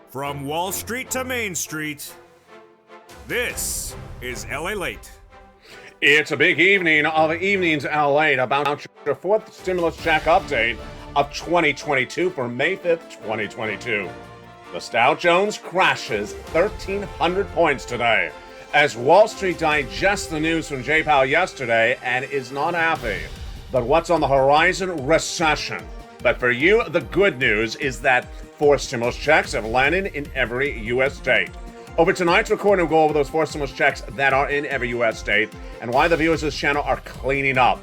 From Wall Street to Main Street, this is LALATE. It's a big evening of Evenings LA about your fourth stimulus check update of 2022 for May 5th, 2022. The Dow Jones crashes 1,300 points today as Wall Street digests the news from J. Powell yesterday and is not happy. But what's on the horizon? Recession. But for you, the good news is that 4 stimulus checks have landed in every U.S. state. Over tonight's recording, we'll go over those 4 stimulus checks that are in every U.S. state and why the viewers of this channel are cleaning up.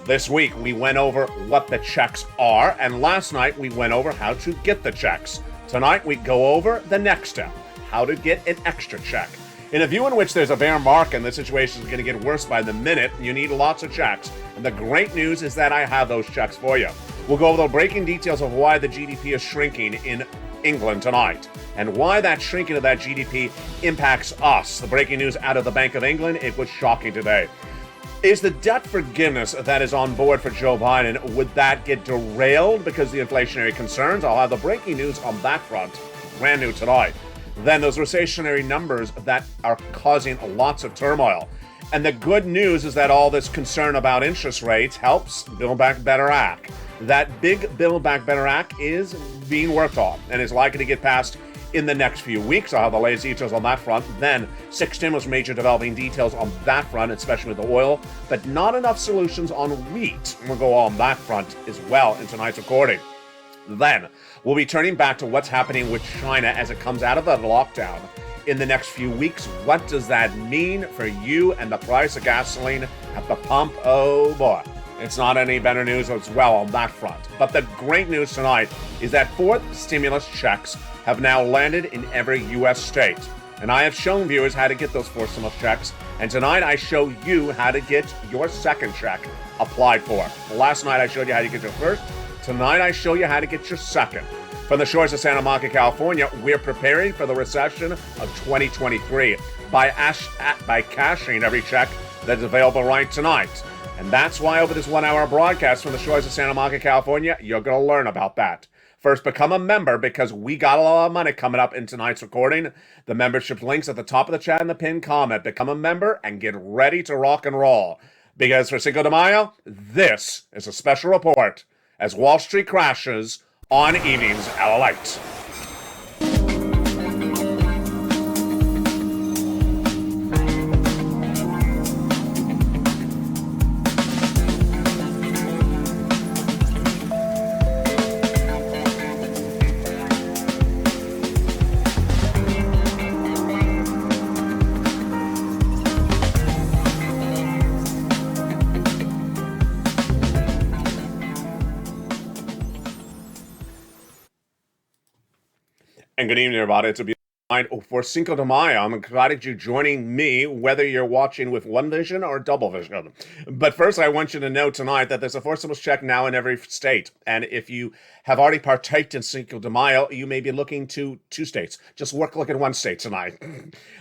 This week, we went over what the checks are, and last night, we went over how to get the checks. Tonight, we go over the next step, how to get an extra check. In a view in which there's a bear market and the situation is going to get worse by the minute, you need lots of checks. And the great news is that I have those checks for you. We'll go over the breaking details of why the GDP is shrinking in England tonight and why that shrinking of that GDP impacts us. The breaking news out of the Bank of England, it was shocking today. Is the debt forgiveness that is on board for Joe Biden, would that get derailed because of the inflationary concerns? I'll have the breaking news on that front, brand new tonight. Then those recessionary numbers that are causing lots of turmoil. And the good news is that all this concern about interest rates helps Build Back Better Act. That big Build Back Better Act is being worked on and is likely to get passed in the next few weeks. I'll have the latest details on that front. Then 6 stimulus major developing details on that front, especially with the oil, but not enough solutions on wheat. We'll go on that front as well in tonight's recording. Then we'll be turning back to what's happening with China as it comes out of the lockdown in the next few weeks. What does that mean for you and the price of gasoline at the pump? Oh boy, it's not any better news as well on that front. But the great news tonight is that 4 stimulus checks have now landed in every U.S. state. And I have shown viewers how to get those 4 stimulus checks. And tonight I show you how to get your second check applied for. Last night I showed you how to get your first. Tonight I show you how to get your second. From the shores of Santa Monica, California, we're preparing for the recession of 2023 by cashing every check that's available right tonight. And that's why over this 1-hour broadcast from the shores of Santa Monica, California, you're going to learn about that. First, become a member because we got a lot of money coming up in tonight's recording. The membership link's at the top of the chat and the pinned comment. Become a member and get ready to rock and roll. Because for Cinco de Mayo, this is a special report as Wall Street crashes on Evenings LALATE. And good evening, everybody. It's a beautiful night for Cinco de Mayo. I'm excited you're joining me, whether you're watching with one vision or double vision. But first, I want you to know tonight that there's a 4 stimulus check now in every state. And if you have already partaked in Cinco de Mayo, you may be looking to 2 states. Just look at 1 state tonight.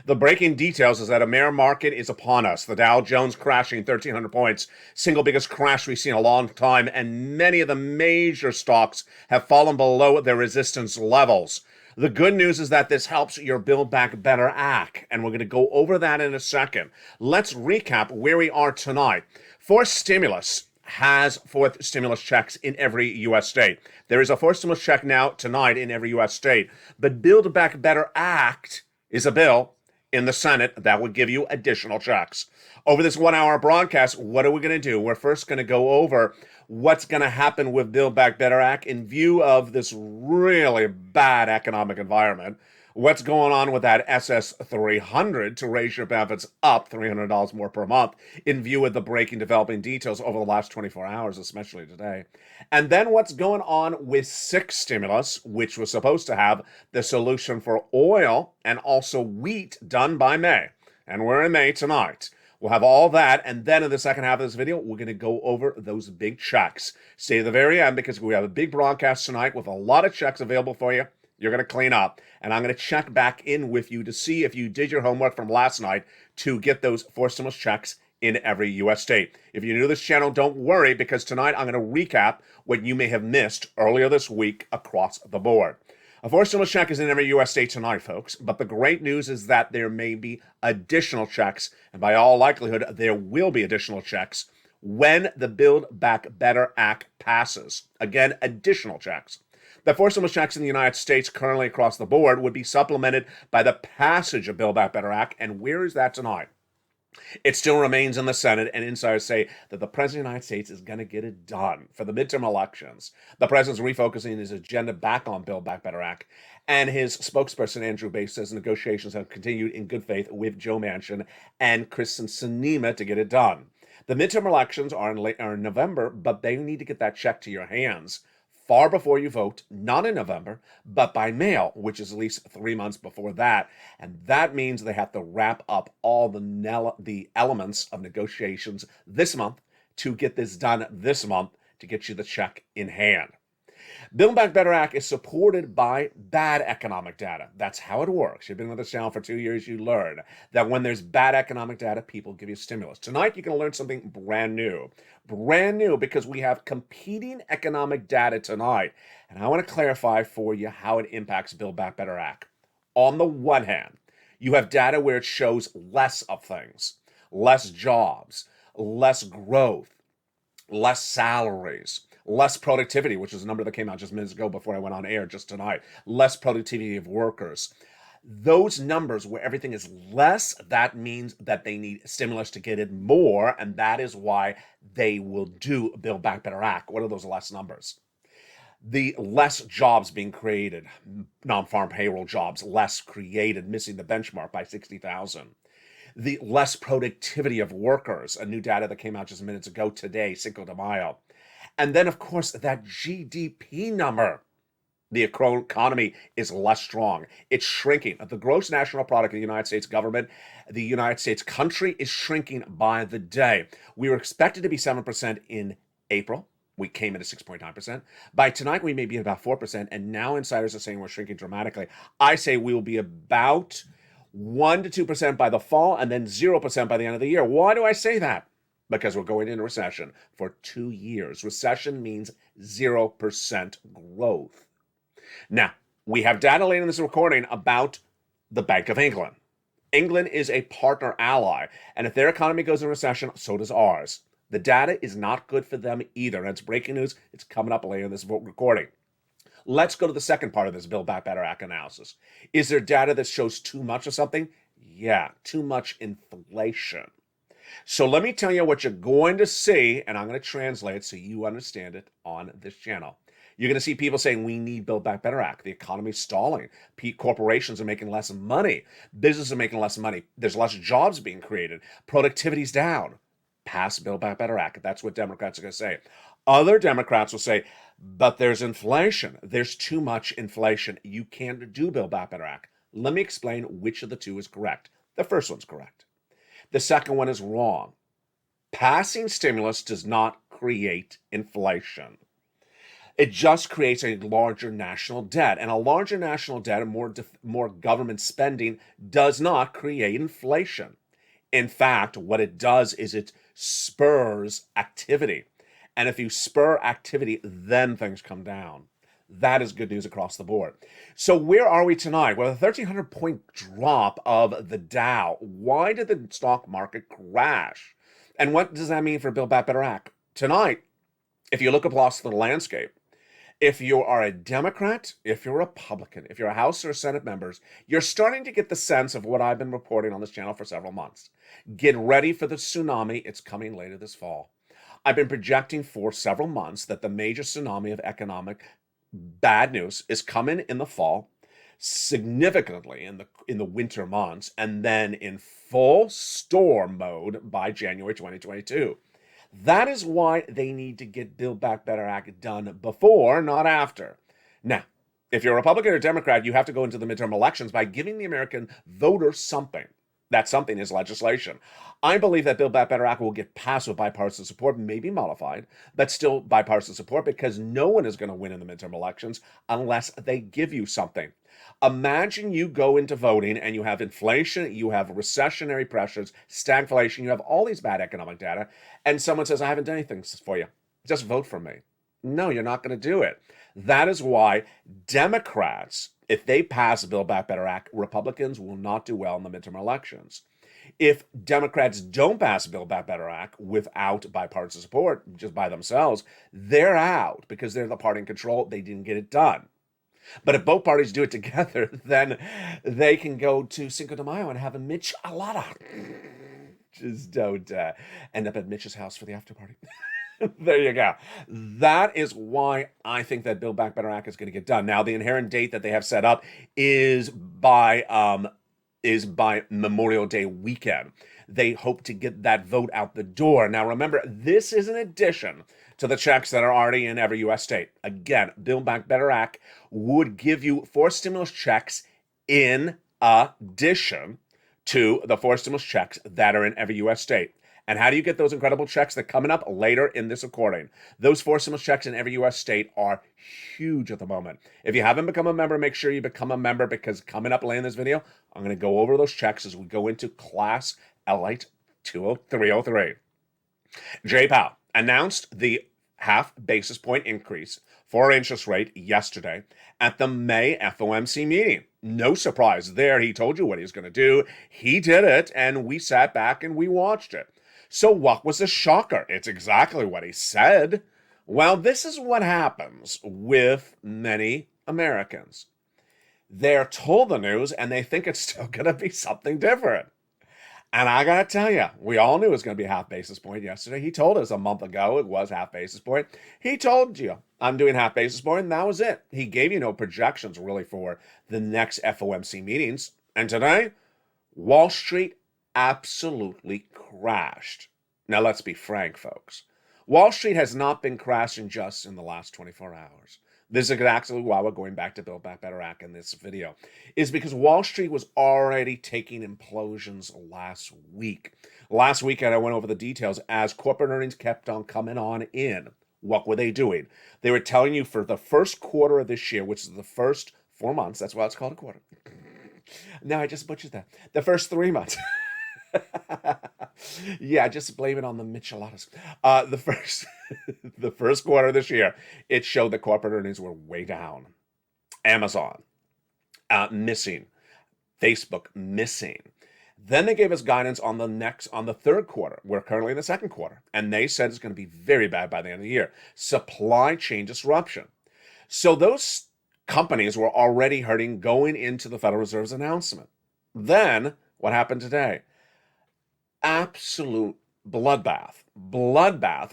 The breaking details is that a bear market is upon us. The Dow Jones crashing 1,300 points, single biggest crash we've seen in a long time. And many of the major stocks have fallen below their resistance levels. The good news is that this helps your Build Back Better Act, and we're going to go over that in a second. Let's recap where we are tonight. 4 stimulus has 4 stimulus checks in every U.S. state. There is a 4 stimulus check now tonight in every U.S. state, but Build Back Better Act is a bill in the Senate that would give you additional checks. Over this 1-hour broadcast, what are we going to do? We're first going to go over what's going to happen with Build Back Better Act in view of this really bad economic environment. What's going on with that SS 300 to raise your benefits up $300 more per month in view of the breaking developing details over the last 24 hours, especially today. And then what's going on with 6 stimulus, which was supposed to have the solution for oil and also wheat done by May. And we're in May tonight. We'll have all that, and then in the second half of this video, we're going to go over those big checks. Stay to the very end because we have a big broadcast tonight with a lot of checks available for you. You're going to clean up, and I'm going to check back in with you to see if you did your homework from last night to get those 4 stimulus checks in every U.S. state. If you're new to this channel, don't worry, because tonight I'm going to recap what you may have missed earlier this week across the board. A fourth stimulus check is in every U.S. state tonight, folks, but the great news is that there may be additional checks, and by all likelihood, there will be additional checks when the Build Back Better Act passes. Again, additional checks. The four stimulus checks in the United States currently across the board would be supplemented by the passage of Build Back Better Act, and where is that tonight? It still remains in the Senate, and insiders say that the President of the United States is going to get it done for the midterm elections. The President's refocusing his agenda back on Build Back Better Act, and his spokesperson, Andrew Bates, says negotiations have continued in good faith with Joe Manchin and Kristen Sinema to get it done. The midterm elections are in November, but they need to get that check to your hands far before you vote, not in November, but by mail, which is at least 3 months before that. And that means they have to wrap up all the elements of negotiations this month to get this done this month to get you the check in hand. Build Back Better Act is supported by bad economic data. That's how it works. You've been with this channel for 2 years, you learn that when there's bad economic data, people give you stimulus. Tonight, you're going to learn something brand new. Brand new because we have competing economic data tonight. And I want to clarify for you how it impacts Build Back Better Act. On the one hand, you have data where it shows less of things, less jobs, less growth, less salaries, less productivity, which is a number that came out just minutes ago before I went on air just tonight, less productivity of workers. Those numbers where everything is less, that means that they need stimulus to get it more, and that is why they will do Build Back Better Act. What are those less numbers? The less jobs being created, non-farm payroll jobs, less created, missing the benchmark by 60,000. The less productivity of workers, a new data that came out just minutes ago today, Cinco de Mayo. And then, of course, that GDP number. The economy is less strong. It's shrinking. The gross national product of the United States government, the United States country, is shrinking by the day. We were expected to be 7% in April. We came in at 6.9%. By tonight, we may be at about 4%. And now insiders are saying we're shrinking dramatically. I say we will be about 1 to 2% by the fall and then 0% by the end of the year. Why do I say that? Because we're going into recession for 2 years. Recession means 0% growth. Now, we have data later in this recording about the Bank of England. England is a partner ally, and if their economy goes in recession, so does ours. The data is not good for them either, and it's breaking news. It's coming up later in this recording. Let's go to the second part of this Build Back Better Act analysis. Is there data that shows too much of something? Yeah, too much inflation. So let me tell you what you're going to see, and I'm going to translate it so you understand it on this channel. You're going to see people saying we need Build Back Better Act. The economy's stalling. Corporations are making less money. Businesses are making less money. There's less jobs being created. Productivity's down. Pass Build Back Better Act. That's what Democrats are going to say. Other Democrats will say, but there's inflation. There's too much inflation. You can't do Build Back Better Act. Let me explain which of the two is correct. The first one's correct. The second one is wrong. Passing stimulus does not create inflation. It just creates a larger national debt. And a larger national debt and more government spending does not create inflation. In fact, what it does is it spurs activity. And if you spur activity, then things come down. That is good news across the board. So where are we tonight? Well, a 1,300-point drop of the Dow. Why did the stock market crash? And what does that mean for Build Back Better Act? Tonight, if you look across the landscape, if you are a Democrat, if you're a Republican, if you're a House or Senate members, you're starting to get the sense of what I've been reporting on this channel for several months. Get ready for the tsunami. It's coming later this fall. I've been projecting for several months that the major tsunami of economic bad news is coming in the fall, significantly in the winter months, and then in full storm mode by January 2022. That is why they need to get Build Back Better Act done before, not after. Now, if you're a Republican or Democrat, you have to go into the midterm elections by giving the American voter something. That something is legislation. I believe that Build Back Better Act will get passed with bipartisan support, maybe modified, but still bipartisan support, because no one is going to win in the midterm elections unless they give you something. Imagine you go into voting and you have inflation, you have recessionary pressures, stagflation, you have all these bad economic data, and someone says, I haven't done anything for you. Just vote for me. No, you're not going to do it. That is why Democrats, if they pass the Build Back Better Act, Republicans will not do well in the midterm elections. If Democrats don't pass the Build Back Better Act without bipartisan support, just by themselves, they're out because they're the party in control. They didn't get it done. But if both parties do it together, then they can go to Cinco de Mayo and have a michelada. Just don't end up at Mitch's house for the after party. There you go. That is why I think that Build Back Better Act is going to get done. Now, the inherent date that they have set up is by Memorial Day weekend. They hope to get that vote out the door. Now, remember, this is an addition to the checks that are already in every U.S. state. Again, Build Back Better Act would give you 4 stimulus checks in addition to the 4 stimulus checks that are in every U.S. state. And how do you get those incredible checks? They're coming up later in this recording. Those 4 stimulus checks in every U.S. state are huge at the moment. If you haven't become a member, make sure you become a member, because coming up later in this video, I'm going to go over those checks as we go into Class LALATE 303. Jay Powell announced the half basis point increase for interest rate yesterday at the May FOMC meeting. No surprise there. He told you what he was going to do. He did it, and we sat back and we watched it. So what was the shocker? It's exactly what he said. Well, this is what happens with many Americans. They're told the news and they think it's still going to be something different. And I got to tell you, we all knew it was going to be a half basis point yesterday. He told us a month ago it was half basis point. He told you, I'm doing half basis point, and that was it. He gave you no projections really for the next FOMC meetings. And today, Wall Street absolutely crashed. Now, let's be frank, folks. Wall Street has not been crashing just in the last 24 hours. This is exactly why we're going back to Build Back Better Act in this video, is because Wall Street was already taking implosions last week. Last weekend, I went over the details as corporate earnings kept on coming on in. What were they doing? They were telling you for the first quarter of this year, which is the first 4 months, that's why it's called a quarter. No, I just butchered that. The first 3 months. Yeah, just blame it on the micheladas. The first quarter of this year, it showed that corporate earnings were way down. Amazon missing, Facebook missing. Then they gave us guidance on the third quarter. We're currently in the second quarter, and they said it's going to be very bad by the end of the year. Supply chain disruption. So those companies were already hurting going into the Federal Reserve's announcement. Then what happened today? Absolute bloodbath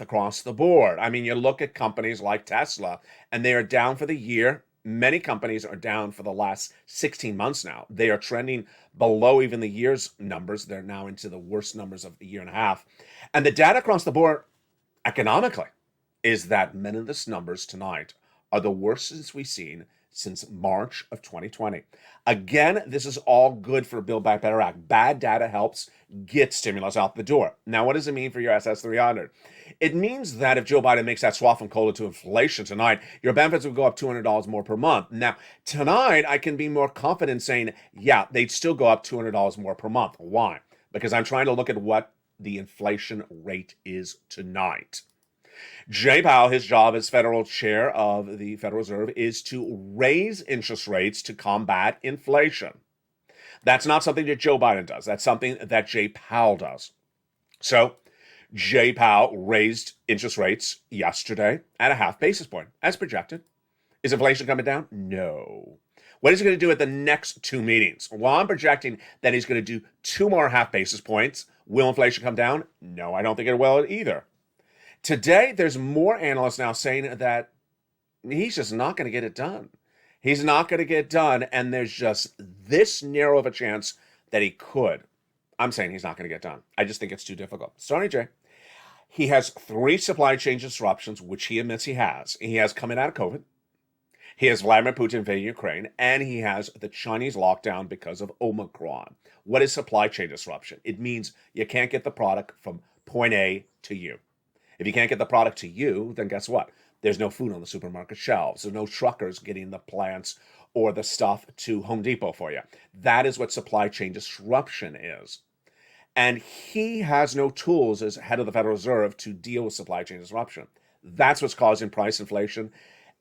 across the board. I mean, you look at companies like Tesla, and they are down for the year. Many companies are down for the last 16 months now. They are trending below even the year's numbers. They're now into the worst numbers of a year and a half. And the data across the board economically is that many of these numbers tonight are the worst since we've seen since March of 2020. Again, this is all good for Build Back Better Act. Bad data helps get stimulus out the door. Now, what does it mean for your SS300? It means that if Joe Biden makes that swap from COLA to inflation tonight, your benefits would go up $200 more per month. Now, tonight, I can be more confident saying, yeah, they'd still go up $200 more per month. Why? Because I'm trying to look at what the inflation rate is tonight. Jay Powell, his job as federal chair of the Federal Reserve is to raise interest rates to combat inflation. That's not something that Joe Biden does. That's something that Jay Powell does. So Jay Powell raised interest rates yesterday at a half basis point, as projected. Is inflation coming down? No. What is he going to do at the next 2 meetings? Well, I'm projecting that he's going to do 2 more half basis points. Will inflation come down? No, I don't think it will either. Today, there's more analysts now saying that he's just not going to get it done. He's not going to get it done, and there's just this narrow of a chance that he could. I'm saying he's not going to get done. I just think it's too difficult. Sorry, Jay. He has 3 supply chain disruptions, which he admits he has. He has coming out of COVID. He has Vladimir Putin invading Ukraine, and he has the Chinese lockdown because of Omicron. What is supply chain disruption? It means you can't get the product from point A to you. If you can't get the product to you, then guess what? There's no food on the supermarket shelves. There's no truckers getting the plants or the stuff to Home Depot for you. That is what supply chain disruption is. And he has no tools as head of the Federal Reserve to deal with supply chain disruption. That's what's causing price inflation.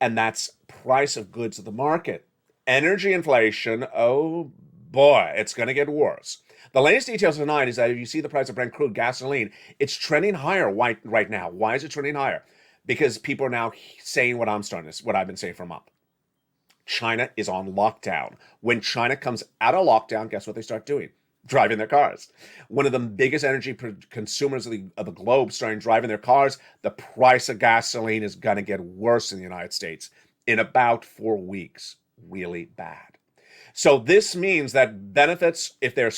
and that's price of goods at the market. Energy inflation, oh boy, it's going to get worse. The latest details tonight is that if you see the price of Brent crude gasoline, it's trending higher right now. Why is it trending higher? Because people are now saying what I've been saying for a month. China is on lockdown. When China comes out of lockdown, guess what they start doing? Driving their cars. One of the biggest energy consumers of the globe starting driving their cars. The price of gasoline is going to get worse in the United States in about 4 weeks. Really bad. So this means that benefits, if they're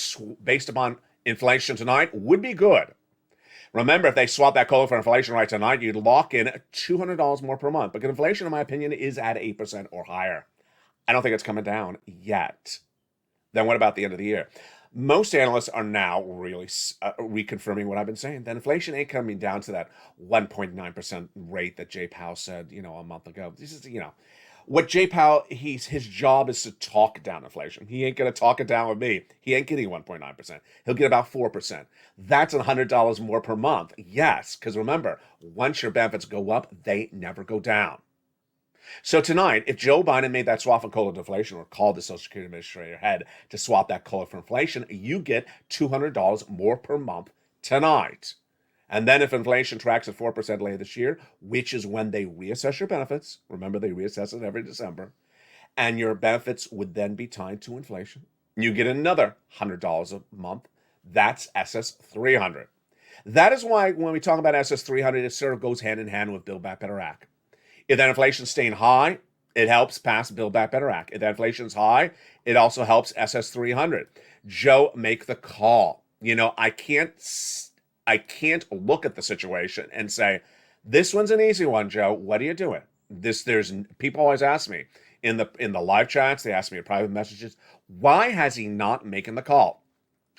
based upon inflation tonight, would be good. Remember, if they swap that COLA for inflation right tonight, you'd lock in $200 more per month. But inflation, in my opinion, is at 8% or higher. I don't think it's coming down yet. Then what about the end of the year? Most analysts are now really reconfirming what I've been saying. That inflation ain't coming down to that 1.9% rate that Jay Powell said, a month ago. This is, what Jay Powell, his job is to talk down inflation. He ain't going to talk it down with me. He ain't getting 1.9%. He'll get about 4%. That's $100 more per month. Yes, because remember, once your benefits go up, they never go down. So tonight, if Joe Biden made that swap for COLA to inflation or called the Social Security Administrator head to swap that COLA for inflation, you get $200 more per month tonight. And then if inflation tracks at 4% later this year, which is when they reassess your benefits, remember they reassess it every December, and your benefits would then be tied to inflation, you get another $100 a month. That's SS 300. That is why when we talk about SS 300, it sort of goes hand in hand with Build Back Better Act. If that inflation's staying high, it helps pass Build Back Better Act. If that inflation's high, it also helps SS 300. Joe, make the call. I can't look at the situation and say, this one's an easy one, Joe. What are you doing? There's people always ask me in the live chats, they ask me in private messages, why has he not making the call?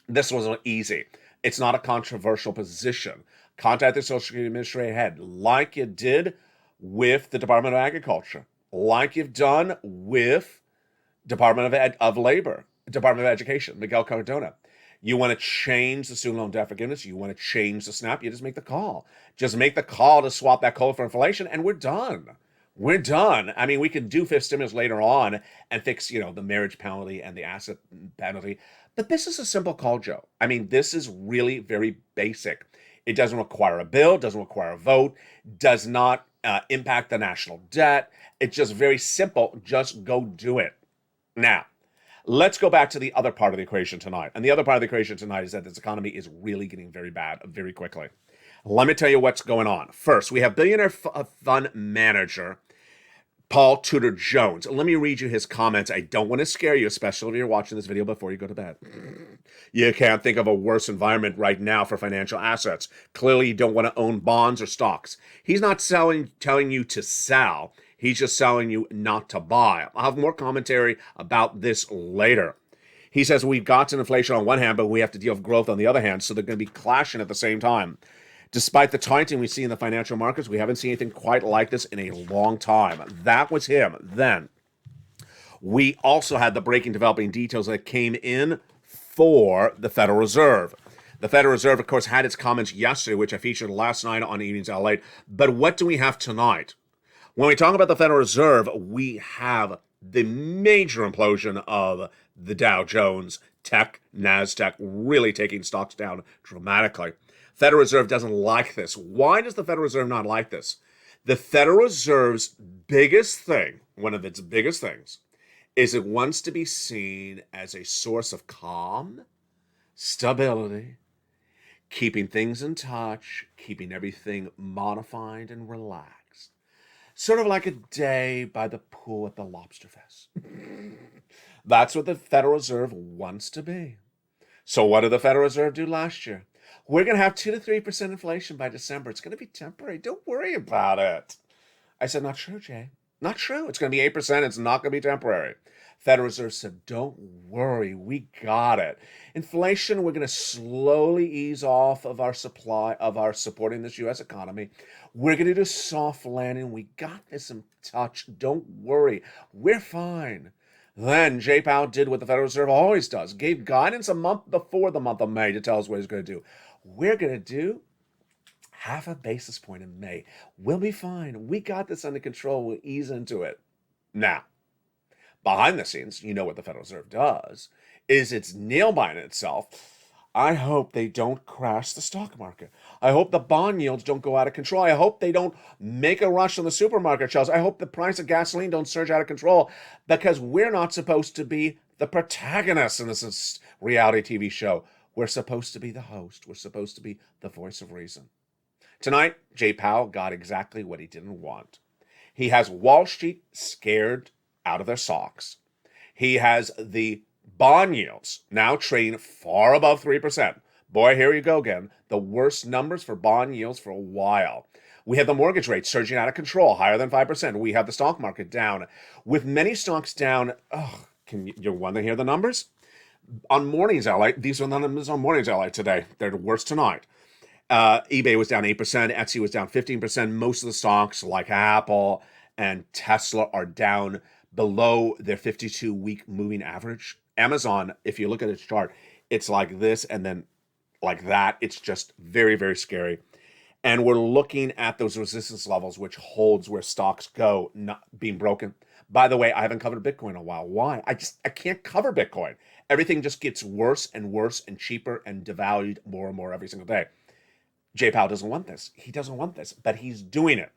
This wasn't easy. It's not a controversial position. Contact the Social Security Administrator head like you did with the Department of Agriculture, like you've done with Department of Labor, Department of Education, Miguel Cardona. You want to change the student loan debt forgiveness, you want to change the SNAP, you just make the call. Just make the call to swap that COLA for inflation, and we're done. We're done. I mean, we can do fifth stimulus later on and fix, the marriage penalty and the asset penalty. But this is a simple call, Joe. I mean, this is really very basic. It doesn't require a bill, doesn't require a vote, does not impact the national debt. It's just very simple. Just go do it. Now, let's go back to the other part of the equation tonight. And the other part of the equation tonight is that this economy is really getting very bad very quickly. Let me tell you what's going on. First, we have billionaire fund manager Paul Tudor Jones. Let me read you his comments. I don't want to scare you, especially if you're watching this video before you go to bed. You can't think of a worse environment right now for financial assets. Clearly, you don't want to own bonds or stocks. He's not telling you to sell. He's just telling you not to buy. I'll have more commentary about this later. He says we've got an inflation on one hand, but we have to deal with growth on the other hand, so they're going to be clashing at the same time. Despite the tightening we see in the financial markets, we haven't seen anything quite like this in a long time. That was him. Then we also had the breaking developing details that came in for the Federal Reserve. The Federal Reserve, of course, had its comments yesterday, which I featured last night on Evenings LALATE. But what do we have tonight? When we talk about the Federal Reserve, we have the major implosion of the Dow Jones, tech, NASDAQ, really taking stocks down dramatically. Federal Reserve doesn't like this. Why does the Federal Reserve not like this? The Federal Reserve's biggest thing, one of its biggest things, is it wants to be seen as a source of calm, stability, keeping things in touch, keeping everything modified and relaxed. Sort of like a day by the pool at the Lobster Fest. That's what the Federal Reserve wants to be. So what did the Federal Reserve do last year? We're going to have 2 to 3% inflation by December. It's going to be temporary. Don't worry about it. I said, not true, Jay. Not true. It's going to be 8%. It's not going to be temporary. Federal Reserve said, don't worry. We got it. Inflation, we're going to slowly ease off of our supply, of our supporting this U.S. economy. We're going to do soft landing. We got this in touch. Don't worry. We're fine. Then Jay Powell did what the Federal Reserve always does, gave guidance a month before the month of May to tell us what he's going to do. We're going to do half a basis point in May. We'll be fine. We got this under control. We'll ease into it. Now, behind the scenes, you know what the Federal Reserve does is it's nail-biting itself. I hope they don't crash the stock market. I hope the bond yields don't go out of control. I hope they don't make a rush on the supermarket shelves. I hope the price of gasoline don't surge out of control, because we're not supposed to be the protagonists in this reality TV show. We're supposed to be the host. We're supposed to be the voice of reason. Tonight, Jay Powell got exactly what he didn't want. He has Wall Street scared out of their socks. He has the bond yields now trading far above 3%. Boy, here you go again. The worst numbers for bond yields for a while. We have the mortgage rate surging out of control, higher than 5%. We have the stock market down, with many stocks down. Can you want to hear the numbers? On Mornings LA, these are the numbers on Mornings LA today. They're the worst tonight. eBay was down 8%. Etsy was down 15%. Most of the stocks like Apple and Tesla are down below their 52-week moving average. Amazon, if you look at its chart, it's like this and then like that. It's just very, very scary. And we're looking at those resistance levels, which holds where stocks go, not being broken. By the way, I haven't covered Bitcoin in a while. Why? I can't cover Bitcoin. Everything just gets worse and worse and cheaper and devalued more and more every single day. Jay Powell doesn't want this. He doesn't want this, but he's doing it.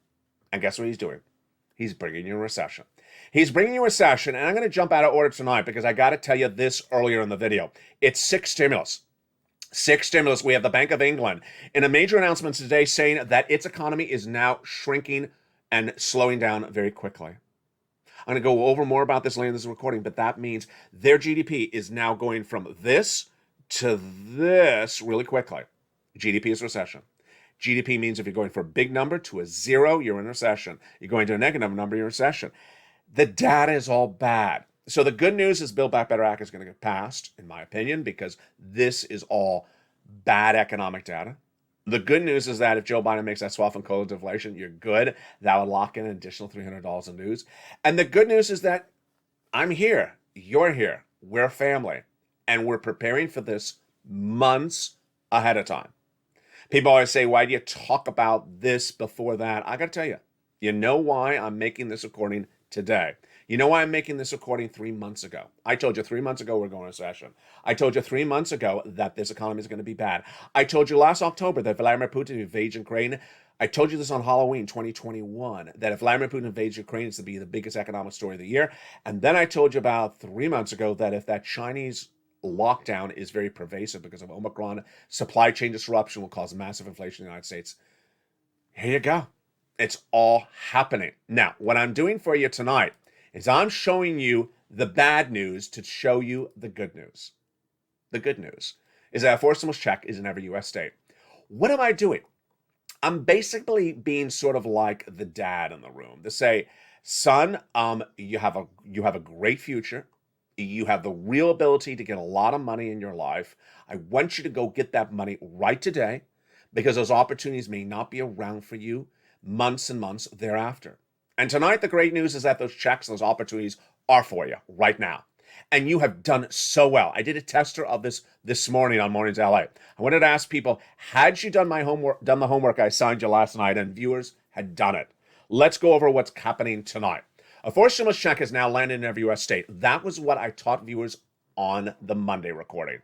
And guess what he's doing? He's bringing you a recession. He's bringing you a recession, and I'm going to jump out of order tonight because I got to tell you this earlier in the video. It's 6 stimulus. 6 stimulus. We have the Bank of England in a major announcement today saying that its economy is now shrinking and slowing down very quickly. I'm going to go over more about this later in this recording, but that means their GDP is now going from this to this really quickly. GDP is recession. GDP means if you're going from a big number to a 0, you're in recession. You're going to a negative number, you're in recession. The data is all bad. So the good news is Build Back Better Act is going to get passed, in my opinion, because this is all bad economic data. The good news is that if Joe Biden makes that swap on cola deflation, you're good. That would lock in an additional $300 in news. And the good news is that I'm here. You're here. We're a family. And we're preparing for this months ahead of time. People always say, why do you talk about this before that? I got to tell you, you know why I'm making this recording today. You know why I'm making this recording 3 months ago. I told you 3 months ago we're going to recession. I told you 3 months ago that this economy is going to be bad. I told you last October that Vladimir Putin invades Ukraine. I told you this on Halloween 2021, that if Vladimir Putin invades Ukraine, it's to be the biggest economic story of the year. And then I told you about 3 months ago that if that Chinese lockdown is very pervasive because of Omicron, supply chain disruption will cause massive inflation in the United States. Here you go. It's all happening. Now, what I'm doing for you tonight is I'm showing you the bad news to show you the good news. The good news is that a forced stimulus check is in every U.S. state. What am I doing? I'm basically being sort of like the dad in the room to say, son, you have a great future. You have the real ability to get a lot of money in your life. I want you to go get that money right today, because those opportunities may not be around for you months and months thereafter. And tonight, the great news is that those checks, those opportunities are for you right now. And you have done so well. I did a tester of this morning on Mornings LA. I wanted to ask people, had you done the homework I assigned you last night? And viewers had done it. Let's go over what's happening tonight. A forced stimulus check has now landed in every U.S. state. That was what I taught viewers on the Monday recording.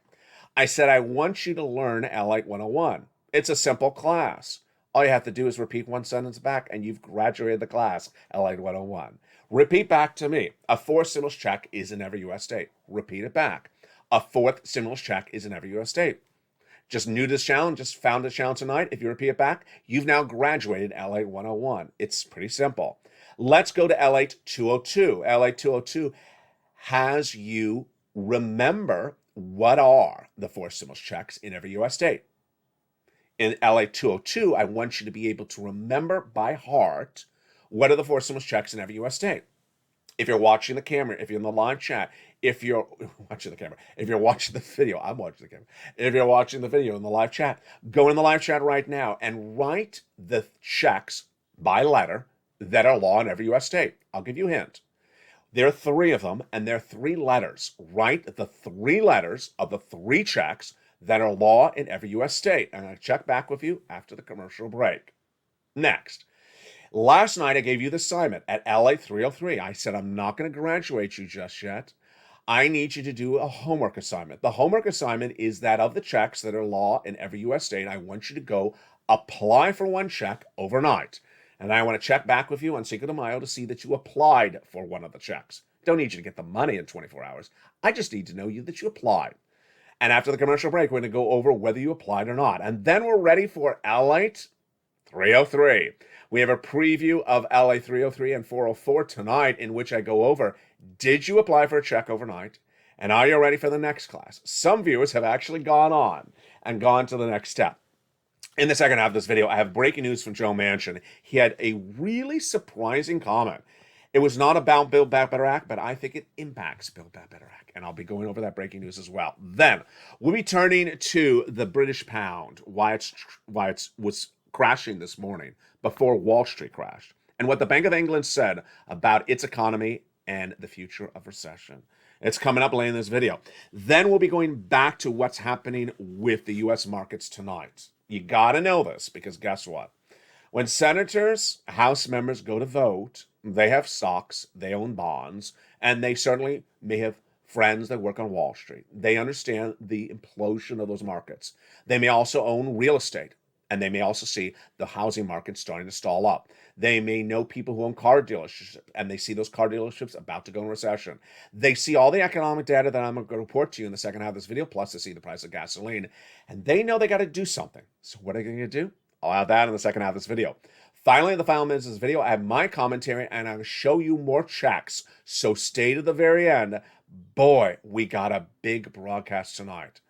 I said, I want you to learn LATE 101. It's a simple class. All you have to do is repeat one sentence back, and you've graduated the class, LATE 101. Repeat back to me. A fourth stimulus check is in every U.S. state. Repeat it back. A fourth stimulus check is in every U.S. state. Just new to this challenge, just found this challenge tonight. If you repeat it back, you've now graduated LATE 101. It's pretty simple. Let's go to LATE 202. LATE 202 has you remember what are the forced stimulus checks in every U.S. state. In LATE 202, I want you to be able to remember by heart what are the forced stimulus checks in every U.S. state. If you're watching the camera, if you're in the live chat, if you're watching the camera, if you're watching the video, I'm watching the camera. If you're watching the video in the live chat, go in the live chat right now and write the checks by letter that are law in every U.S. state. I'll give you a hint. There are 3 of them, and there are 3 letters. Write the 3 letters of the 3 checks that are law in every U.S. state. I'm going to check back with you after the commercial break. Next, last night I gave you the assignment at LA 303. I said, I'm not going to graduate you just yet. I need you to do a homework assignment. The homework assignment is that of the checks that are law in every U.S. state, I want you to go apply for one check overnight. And I want to check back with you on Cinco de Mayo to see that you applied for one of the checks. Don't need you to get the money in 24 hours. I just need to know that you applied. And after the commercial break, we're going to go over whether you applied or not. And then we're ready for LALATE 303. We have a preview of LA 303 and 404 tonight, in which I go over, did you apply for a check overnight? And are you ready for the next class? Some viewers have actually gone on and gone to the next step. In the second half of this video, I have breaking news from Joe Manchin. He had a really surprising comment. It was not about Build Back Better Act, but I think it impacts Build Back Better Act. And I'll be going over that breaking news as well. Then we'll be turning to the British pound, why it was crashing this morning before Wall Street crashed, and what the Bank of England said about its economy and the future of recession. It's coming up later in this video. Then we'll be going back to what's happening with the U.S. markets tonight. You got to know this, because guess what? When senators, House members go to vote, they have stocks, they own bonds, and they certainly may have friends that work on Wall Street. They understand the implosion of those markets. They may also own real estate, and they may also see the housing market starting to stall up. They may know people who own car dealerships, and they see those car dealerships about to go in recession. They see all the economic data that I'm going to report to you in the second half of this video, plus they see the price of gasoline, and they know they got to do something. So what are they going to do? I'll have that in the second half of this video. Finally, in the final minutes of this video, I have my commentary, and I'll show you more checks. So stay to the very end. Boy, we got a big broadcast tonight.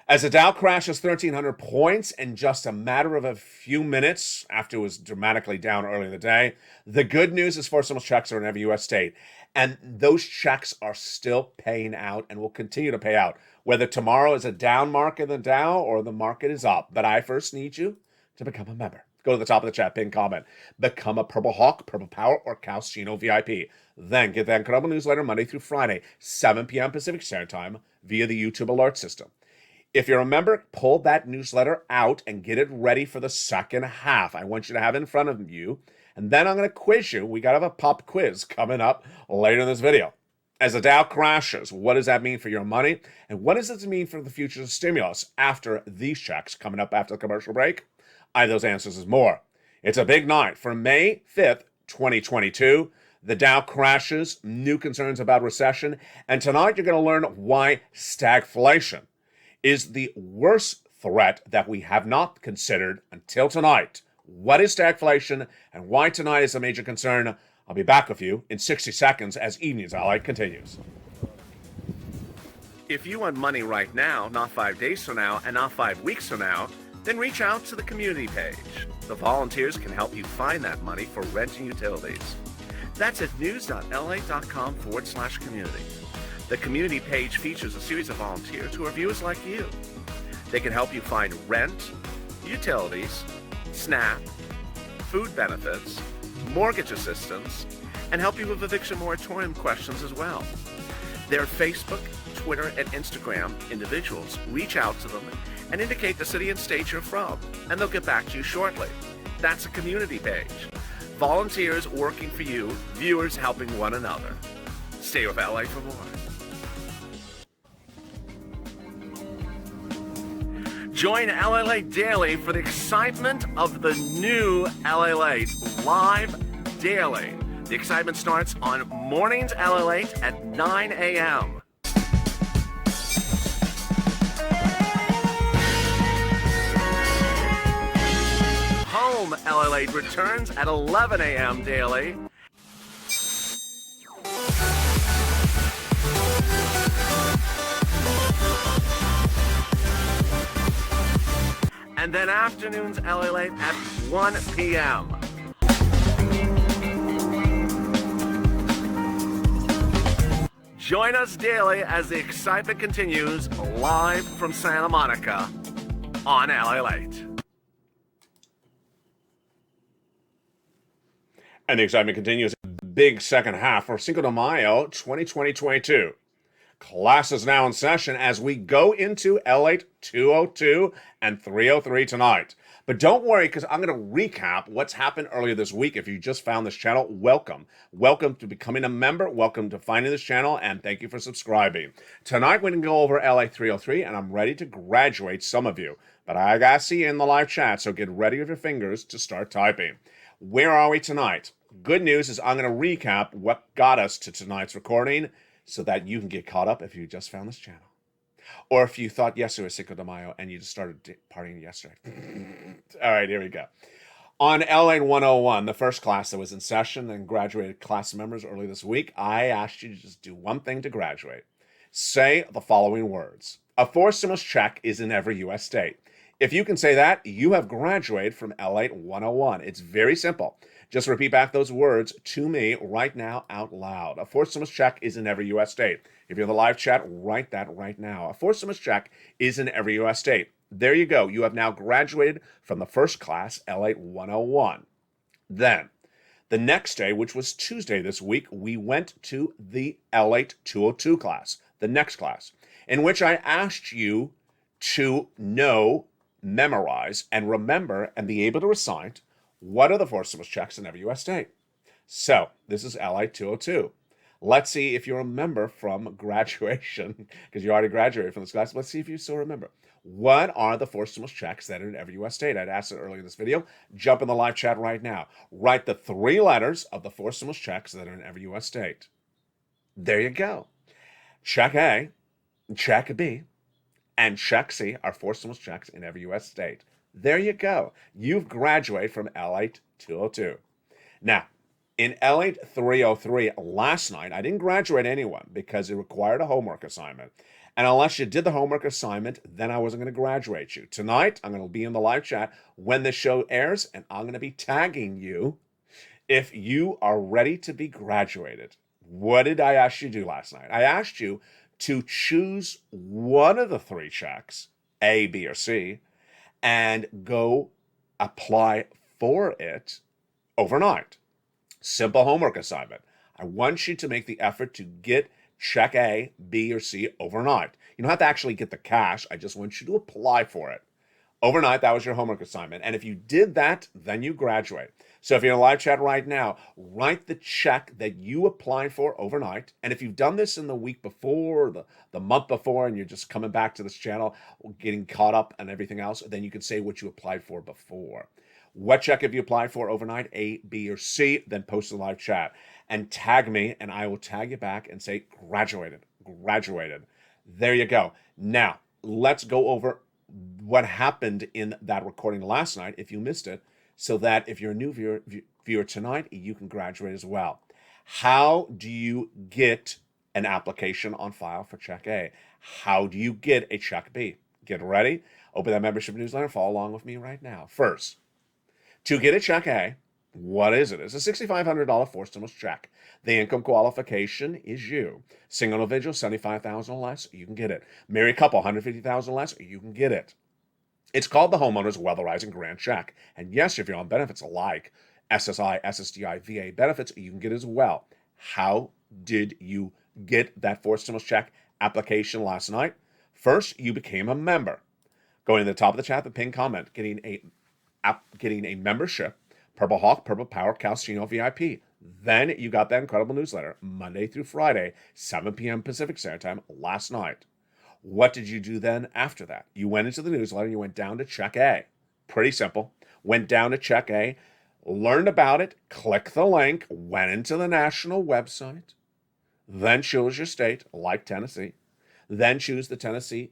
As the Dow crashes 1,300 points in just a matter of a few minutes after it was dramatically down early in the day, the good news is for some checks are in every U.S. state. And those checks are still paying out and will continue to pay out, whether tomorrow is a down market in the Dow or the market is up. But I first need you to become a member. Go to the top of the chat, pin comment. Become a Purple Hawk, Purple Power, or Calcino VIP. Then get that incredible newsletter Monday through Friday, 7 p.m. Pacific Standard Time via the YouTube alert system. If you're a member, pull that newsletter out and get it ready for the second half. I want you to have it in front of you. And then I'm going to quiz you. We got to have a pop quiz coming up later in this video. As the Dow crashes, what does that mean for your money? And what does it mean for the future of stimulus after these checks coming up after the commercial break? I have those answers and more. It's a big night for May 5th, 2022. The Dow crashes, new concerns about recession. And tonight you're going to learn why stagflation is the worst threat that we have not considered until tonight. What is stagflation and why tonight is a major concern? I'll be back with you in 60 seconds as Evenings LALATE continues. If you want money right now, not 5 days from now, and not 5 weeks from now, then reach out to the community page. The volunteers can help you find that money for rent and utilities. That's at news.la.com/community. The community page features a series of volunteers who are viewers like you. They can help you find rent, utilities, SNAP, food benefits, mortgage assistance, and help you with eviction moratorium questions as well. Their Facebook, Twitter, and Instagram individuals reach out to them and indicate the city and state you're from, and they'll get back to you shortly. That's a community page. Volunteers working for you, viewers helping one another. Stay with LA for more. Join LALATE Daily for the excitement of the new LALATE live daily. The excitement starts on mornings LALATE at 9 a.m. Home LALATE returns at 11 a.m. daily. And then afternoons LALATE at 1 p.m. Join us daily as the excitement continues live from Santa Monica on LALATE. And the excitement continues. Big second half for Cinco de Mayo 2022. Class is now in session as we go into LATE 202 and 303 tonight. But don't worry, because I'm going to recap what's happened earlier this week. If you just found this channel, welcome. Welcome to becoming a member. Welcome to finding this channel, and thank you for subscribing. Tonight, we're going to go over LA 303, and I'm ready to graduate some of you. But I got to see you in the live chat, so get ready with your fingers to start typing. Where are we tonight? Good news is I'm going to recap what got us to tonight's recording so that you can get caught up if you just found this channel. Or if you thought yesterday was Cinco de Mayo and you just started partying yesterday. All right, here we go. On LA 101, the first class that was in session and graduated class members early this week, I asked you to just do one thing to graduate. Say the following words. A fourth stimulus check is in every U.S. state. If you can say that, you have graduated from LA 101. It's very simple. Just repeat back those words to me right now out loud. A fourth stimulus check is in every U.S. state. If you're in the live chat, write that right now. A fourth stimulus check is in every U.S. state. There you go. You have now graduated from the first class, LA 101. Then, the next day, which was Tuesday this week, we went to the LA 202 class, the next class, in which I asked you to know, memorize, and remember, and be able to recite what are the four stimulus checks in every U.S. state. So, this is LA 202. Let's see if you remember from graduation, because you already graduated from this class. Let's see if you still remember. What are the four stimulus checks that are in every U.S. state? I'd asked it earlier in this video. Jump in the live chat right now. Write the three letters of the four stimulus checks that are in every U.S. state. There you go. Check A, check B, and check C are four stimulus checks in every U.S. state. There you go. You've graduated from LATE 202. Now, in LATE 303 last night, I didn't graduate anyone because it required a homework assignment. And unless you did the homework assignment, then I wasn't going to graduate you. Tonight, I'm going to be in the live chat when the show airs, and I'm going to be tagging you if you are ready to be graduated. What did I ask you to do last night? I asked you to choose one of the three checks, A, B, or C, and go apply for it overnight. Simple homework assignment. I want you to make the effort to get check A, B, or C overnight. You don't have to actually get the cash. I just want you to apply for it. Overnight, that was your homework assignment. And if you did that, then you graduate. So if you're in a live chat right now, write the check that you applied for overnight. And if you've done this in the week before, the month before, and you're just coming back to this channel, getting caught up and everything else, then you can say what you applied for before. What check have you applied for overnight, A, B, or C? Then post in the live chat and tag me, and I will tag you back and say, graduated, graduated. There you go. Now, let's go over what happened in that recording last night, if you missed it, so that if you're a new viewer tonight, you can graduate as well. How do you get an application on file for check A? How do you get a check B? Get ready. Open that membership newsletter. Follow along with me right now. First, to get a check A, what is it? It's a $6,500 fourth stimulus check. The income qualification is you. Single individual, $75,000 or less, you can get it. Married couple, $150,000 or less, you can get it. It's called the Homeowners Weatherizing Grant Check. And yes, if you're on benefits like SSI, SSDI, VA benefits, you can get it as well. How did you get that fourth stimulus check application last night? First, you became a member. Going to the top of the chat, the pinned comment, getting a membership, Purple Hawk, Purple Power, Calcino VIP. Then you got that incredible newsletter, Monday through Friday, 7 p.m. Pacific Standard Time last night. What did you do then after that? You went into the newsletter, you went down to check A. Pretty simple. Went down to check A, learned about it, clicked the link, went into the national website, then choose your state, like Tennessee, then choose the Tennessee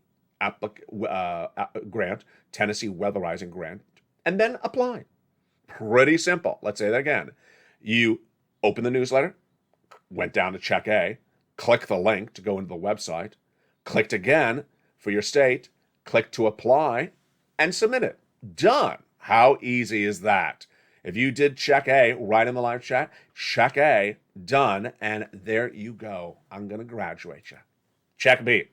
grant, Tennessee Weatherizing Grant, and then apply. Pretty simple. Let's say that again. You open the newsletter, went down to check A, click the link to go into the website, clicked again for your state, click to apply, and submit it. Done. How easy is that? If you did check A right in the live chat, check A, done, and there you go. I'm going to graduate you. Check B.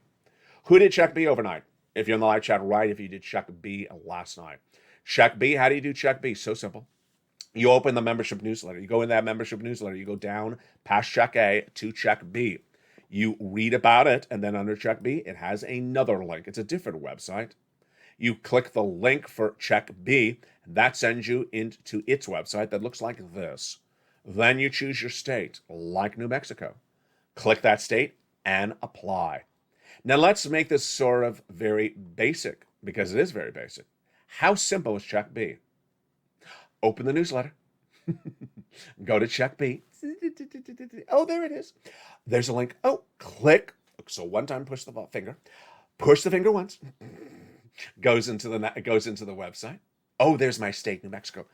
Who did check B overnight? If you're in the live chat, right if you did check B last night. Check B, how do you do check B? So simple. You open the membership newsletter. You go in that membership newsletter. You go down past check A to check B. You read about it, and then under check B, it has another link. It's a different website. You click the link for check B, and that sends you into its website that looks like this. Then you choose your state, like New Mexico. Click that state and apply. Now let's make this sort of very basic, because it is very basic. How simple is check B? Open the newsletter. Go to check B. Oh, there it is. There's a link. Oh, click. So one time push the finger. Push the finger once. Goes into the website. Oh, there's my state, New Mexico.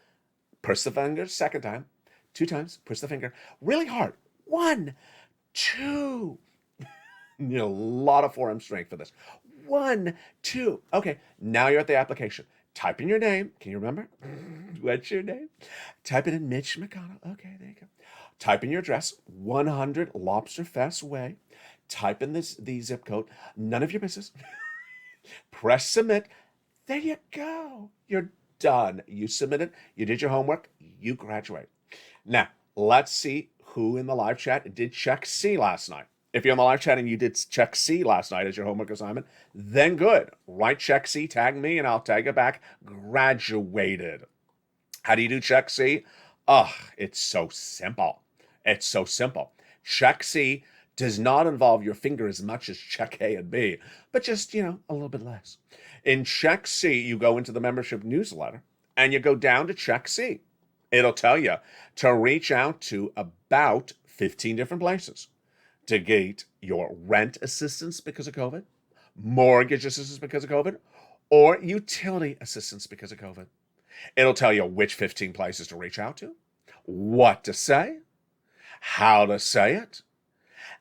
Push the finger second time. 2 times. Push the finger really hard. 1, 2. You know, a lot of forearm strength for this. 1, 2. Okay, now you're at the application. Type in your name. Can you remember? What's your name? Type it in Mitch McConnell. Okay, there you go. Type in your address, 100 Lobster Fest Way. Type in the zip code. None of your business. Press submit. There you go. You're done. You submitted. You did your homework. You graduate. Now, let's see who in the live chat did check C last night. If you're in the live chat and you did check C last night as your homework assignment, then good. Write check C, tag me, and I'll tag it back. Graduated. How do you do check C? It's so simple. It's so simple. Check C does not involve your finger as much as check A and B, but just, a little bit less. In check C, you go into the membership newsletter and you go down to check C. It'll tell you to reach out to about 15 different places to get your rent assistance because of COVID, mortgage assistance because of COVID, or utility assistance because of COVID. It'll tell you which 15 places to reach out to, what to say, how to say it,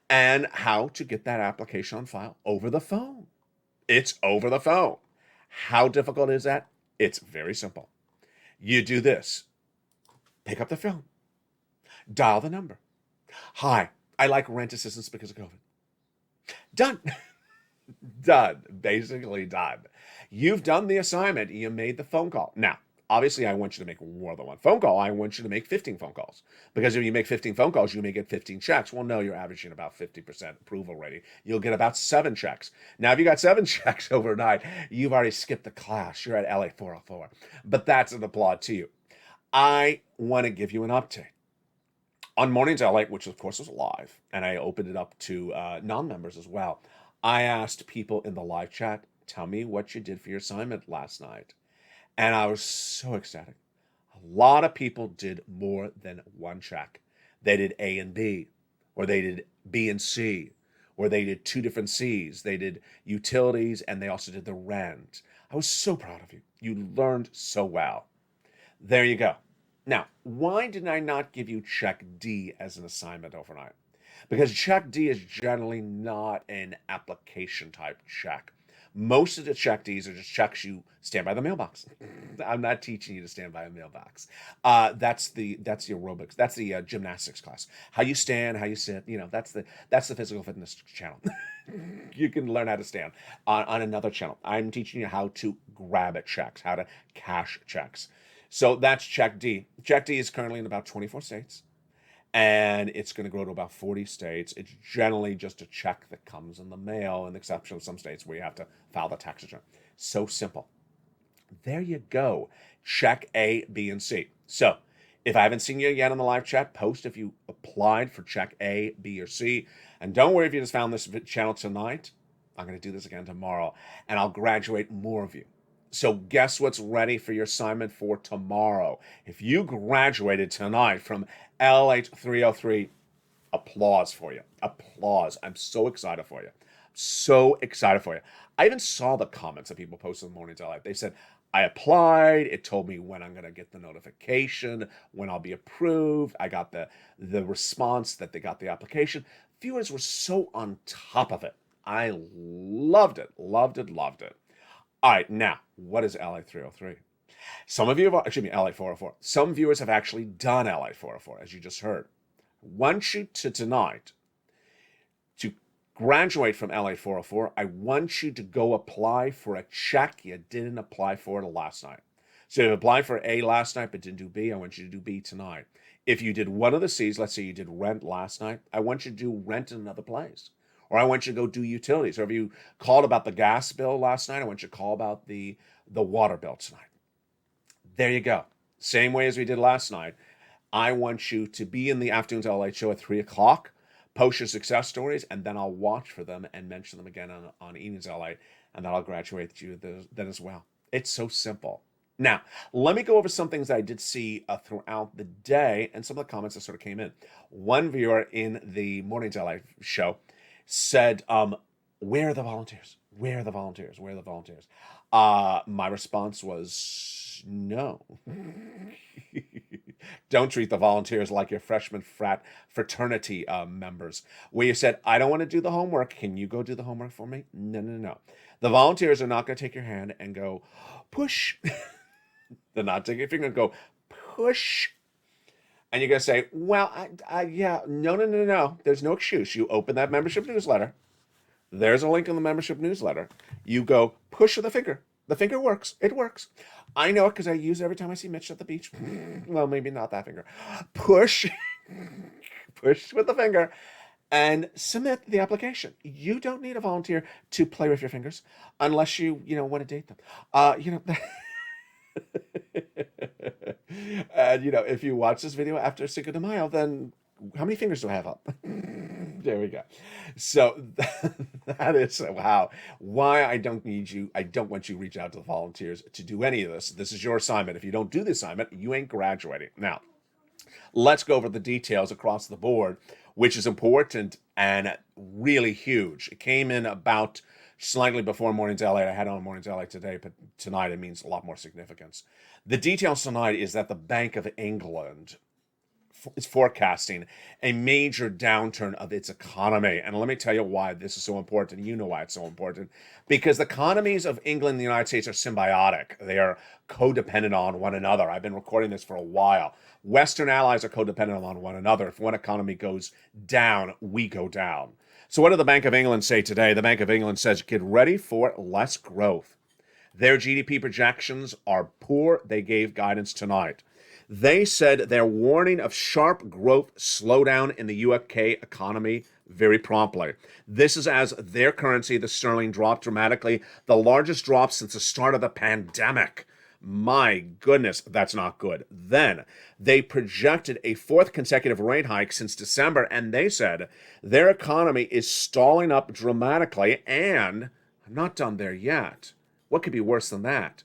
and how to get that application on file over the phone. It's over the phone. How difficult is that? It's very simple. You do this. Pick up the phone. Dial the number. Hi, I like rent assistance because of COVID. Done. Done. Basically done. You've done the assignment. You made the phone call. Now, obviously, I want you to make more than one phone call. I want you to make 15 phone calls. Because if you make 15 phone calls, you may get 15 checks. Well, no, you're averaging about 50% approval rating. You'll get about 7 checks. Now, if you got 7 checks overnight, you've already skipped the class. You're at LA 404. But that's an applaud to you. I want to give you an update. On Mornings LA, which of course was live, and I opened it up to non-members as well, I asked people in the live chat, tell me what you did for your assignment last night. And I was so ecstatic. A lot of people did more than 1 check. They did A and B, or they did B and C, or they did 2 different C's. They did utilities, and they also did the rent. I was so proud of you. You learned so well. There you go. Now, why did I not give you check D as an assignment overnight? Because check D is generally not an application type check. Most of the check Ds are just checks you stand by the mailbox. I'm not teaching you to stand by a mailbox. That's the aerobics. That's the gymnastics class. How you stand, how you sit. That's the physical fitness channel. You can learn how to stand on another channel. I'm teaching you how to grab at checks, how to cash checks. So that's check D. Check D is currently in about 24 states, and it's going to grow to about 40 states. It's generally just a check that comes in the mail, in the exception of some states where you have to file the tax return. So simple. There you go. Check A, B, and C. So if I haven't seen you yet on the live chat, post if you applied for check A, B, or C. And don't worry if you just found this channel tonight. I'm going to do this again tomorrow, and I'll graduate more of you. So guess what's ready for your assignment for tomorrow? If you graduated tonight from LALATE 303, applause for you. Applause. I'm so excited for you. So excited for you. I even saw the comments that people posted in the Mornings LALATE. They said, I applied. It told me when I'm going to get the notification, when I'll be approved. I got the response that they got the application. Viewers were so on top of it. I loved it. Loved it. Loved it. All right, now, what is LA 303? Some of you have, LA 404. Some viewers have actually done LA 404, as you just heard. Want you to tonight, to graduate from LA 404, I want you to go apply for a check you didn't apply for last night. So if you applied for A last night but didn't do B, I want you to do B tonight. If you did one of the C's, let's say you did rent last night, I want you to do rent in another place. or I want you to go do utilities, or if you called about the gas bill last night, I want you to call about the water bill tonight. There you go. Same way as we did last night. I want you to be in the Afternoons LA show at 3 o'clock, post your success stories, and then I'll watch for them and mention them again on Evenings LA, and then I'll graduate you then as well. It's so simple. Now, let me go over some things that I did see throughout the day and some of the comments that sort of came in. One viewer in the Mornings LA show said, where are the volunteers? Where are the volunteers? Where are the volunteers? My response was no. Don't treat the volunteers like your freshman fraternity members. Where you said, I don't want to do the homework. Can you go do the homework for me? No. The volunteers are not going to take your hand and go, push. They're not taking your finger and go, push. And you're going to say, well, yeah, no. There's no excuse. You open that membership newsletter. There's a link in the membership newsletter. You go, push with the finger. The finger works. It works. I know it because I use it every time I see Mitch at the beach. Well, maybe not that finger. Push. Push with the finger. And submit the application. You don't need a volunteer to play with your fingers unless you want to date them. And, if you watch this video after Cinco de Mayo, then how many fingers do I have up? There we go. So that is why I don't want you to reach out to the volunteers to do any of this. This is your assignment. If you don't do the assignment, you ain't graduating. Now, let's go over the details across the board, which is important and really huge. It came in about slightly before Mornings LA. I had on Mornings LA today, but tonight it means a lot more significance. The details tonight is that the Bank of England is forecasting a major downturn of its economy. And let me tell you why this is so important. You know why it's so important. Because the economies of England and the United States are symbiotic. They are codependent on one another. I've been recording this for a while. Western allies are codependent on one another. If one economy goes down, we go down. So what did the Bank of England say today? The Bank of England says, get ready for less growth. Their GDP projections are poor. They gave guidance tonight. They said they're warning of sharp growth slowdown in the UK economy very promptly. This is as their currency, the sterling, dropped dramatically, the largest drop since the start of the pandemic. My goodness, that's not good. Then they projected a fourth consecutive rate hike since December, and they said their economy is stalling up dramatically, and I'm not done there yet. What could be worse than that?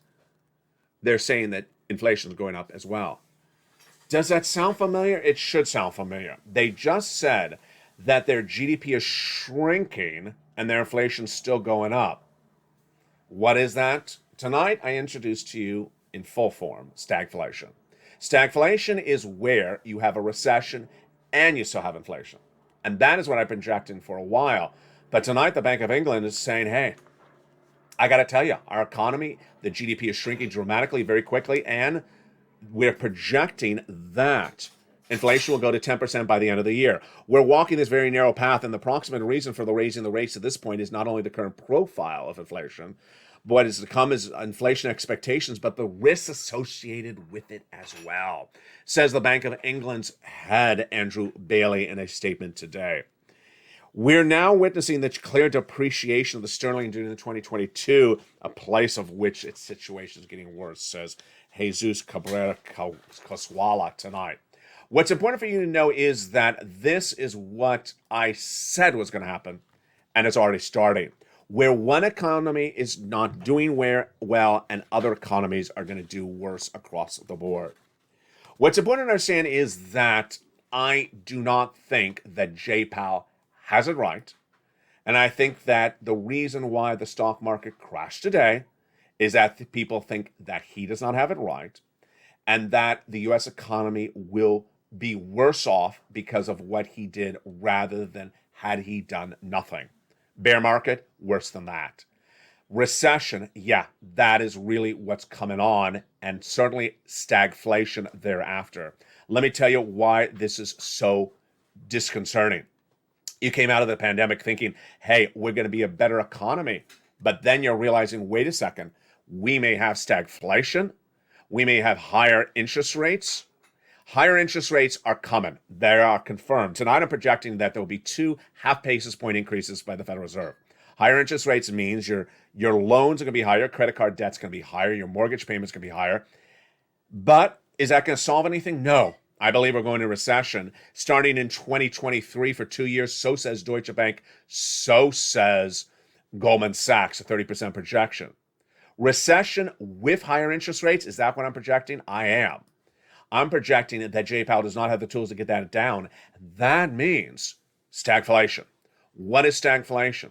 They're saying that inflation is going up as well. Does that sound familiar? It should sound familiar. They just said that their GDP is shrinking and their inflation's still going up. What is that? Tonight, I introduced to you in full form stagflation. Stagflation is where you have a recession and you still have inflation. And that is what I've been projecting for a while. But tonight, the Bank of England is saying, hey, I got to tell you, our economy, the GDP is shrinking dramatically very quickly, and we're projecting that inflation will go to 10% by the end of the year. We're walking this very narrow path, and the proximate reason for raising the rates at this point is not only the current profile of inflation, but what is to come is inflation expectations, but the risks associated with it as well, says the Bank of England's head, Andrew Bailey, in a statement today. We're now witnessing the clear depreciation of the sterling during the 2022, a place of which its situation is getting worse, says Jesus Cabrera Coswala tonight. What's important for you to know is that this is what I said was going to happen, and it's already starting. Where one economy is not doing well and other economies are going to do worse across the board. What's important to understand is that I do not think that Jay Powell has it right. And I think that the reason why the stock market crashed today is that people think that he does not have it right and that the U.S. economy will be worse off because of what he did rather than had he done nothing. Bear market, worse than that. Recession, yeah, that is really what's coming on, and certainly stagflation thereafter. Let me tell you why this is so disconcerting. You came out of the pandemic thinking, hey, we're going to be a better economy. But then you're realizing, wait a second, we may have stagflation. We may have higher interest rates. Higher interest rates are coming. They are confirmed. Tonight I'm projecting that there will be 2 half basis point increases by the Federal Reserve. Higher interest rates means your loans are going to be higher, credit card debt's going to be higher, your mortgage payments going to be higher. But is that going to solve anything? No. I believe we're going into recession starting in 2023 for 2 years. So says Deutsche Bank. So says Goldman Sachs, a 30% projection. Recession with higher interest rates, is that what I'm projecting? I am. I'm projecting that Jay Powell does not have the tools to get that down. That means stagflation. What is stagflation?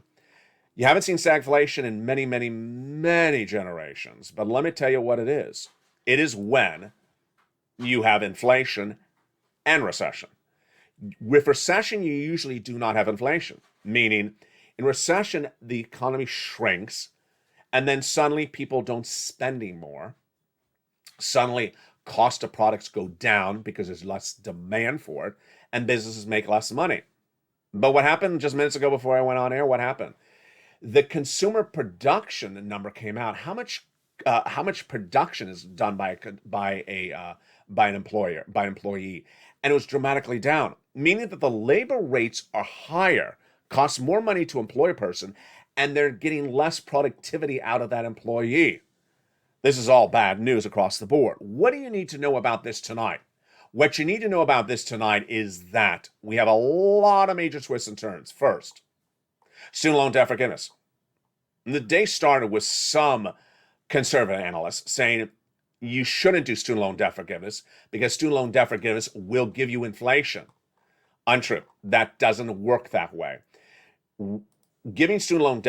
You haven't seen stagflation in many, many, many generations, but let me tell you what it is. It is when you have inflation and recession. With recession, you usually do not have inflation, meaning in recession, the economy shrinks, and then suddenly people don't spend anymore. Suddenly, cost of products go down because there's less demand for it, and businesses make less money. But what happened just minutes ago before I went on air? What happened? The consumer production number came out. How much production is done by an employee, and it was dramatically down, meaning that the labor rates are higher, cost more money to employ a person, and they're getting less productivity out of that employee. This is all bad news across the board. What do you need to know about this tonight? What you need to know about this tonight is that we have a lot of major twists and turns. First, student loan debt forgiveness. The day started with some conservative analysts saying you shouldn't do student loan debt forgiveness because student loan debt forgiveness will give you inflation. Untrue. That doesn't work that way. Giving student loan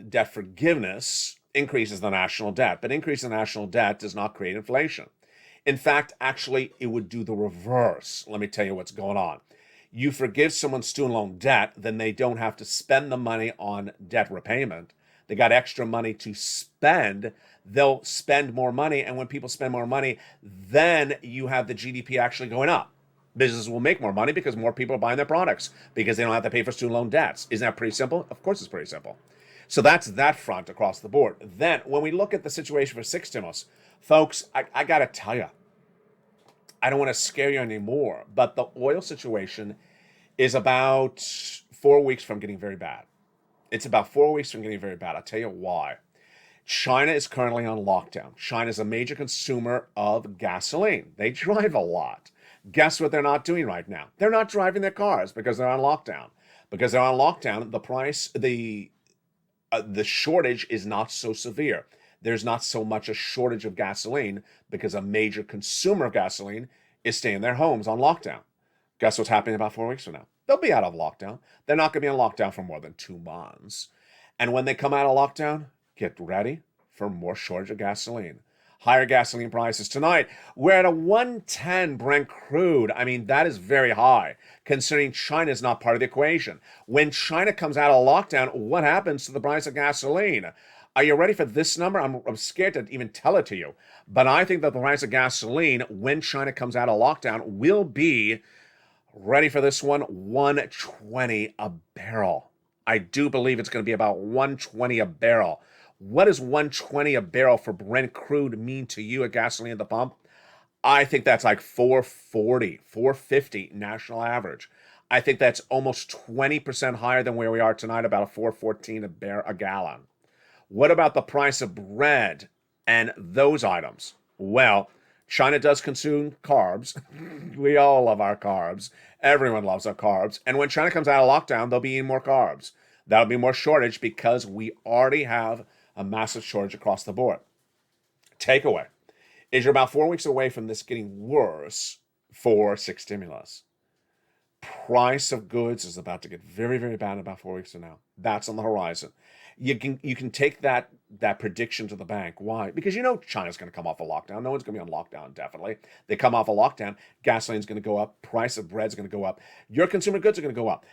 debt forgiveness increases the national debt, but increasing the national debt does not create inflation. In fact, actually, it would do the reverse. Let me tell you what's going on. You forgive someone's student loan debt, then they don't have to spend the money on debt repayment. They got extra money to spend. They'll spend more money, and when people spend more money, then you have the GDP actually going up. Businesses will make more money because more people are buying their products because they don't have to pay for student loan debts. Isn't that pretty simple? Of course it's pretty simple. So that's that front across the board. Then when we look at the situation for 6 stimulus, folks, I got to tell you, I don't want to scare you anymore, but the oil situation is about 4 weeks from getting very bad. It's about 4 weeks from getting very bad. I'll tell you why. China is currently on lockdown. China is a major consumer of gasoline. They drive a lot. Guess what they're not doing right now? They're not driving their cars because they're on lockdown. Because they're on lockdown, the shortage is not so severe. There's not so much a shortage of gasoline because a major consumer of gasoline is staying in their homes on lockdown. Guess what's happening about 4 weeks from now? They'll be out of lockdown. They're not going to be on lockdown for more than 2 months. And when they come out of lockdown, get ready for more shortage of gasoline. Higher gasoline prices tonight. We're at a 110 Brent crude. I mean, that is very high, considering China is not part of the equation. When China comes out of lockdown, what happens to the price of gasoline? Are you ready for this number? I'm scared to even tell it to you. But I think that the price of gasoline, when China comes out of lockdown, will be, ready for this one, 120 a barrel. I do believe it's going to be about 120 a barrel. What does 120 a barrel for Brent crude mean to you at gasoline at the pump? I think that's like 440, 450 national average. I think that's almost 20% higher than where we are tonight, about a 414 a gallon. What about the price of bread and those items? Well, China does consume carbs. We all love our carbs. Everyone loves our carbs. And when China comes out of lockdown, they'll be eating more carbs. That'll be more shortage because we already have a massive shortage across the board. Takeaway is you're about 4 weeks away from this getting worse for 6 stimulus. Price of goods is about to get very, very bad in about 4 weeks from now. That's on the horizon. You can take that prediction to the bank. Why? Because you know China's going to come off a lockdown. No one's going to be on lockdown, definitely. They come off a lockdown, gasoline's going to go up, price of bread's going to go up, your consumer goods are going to go up.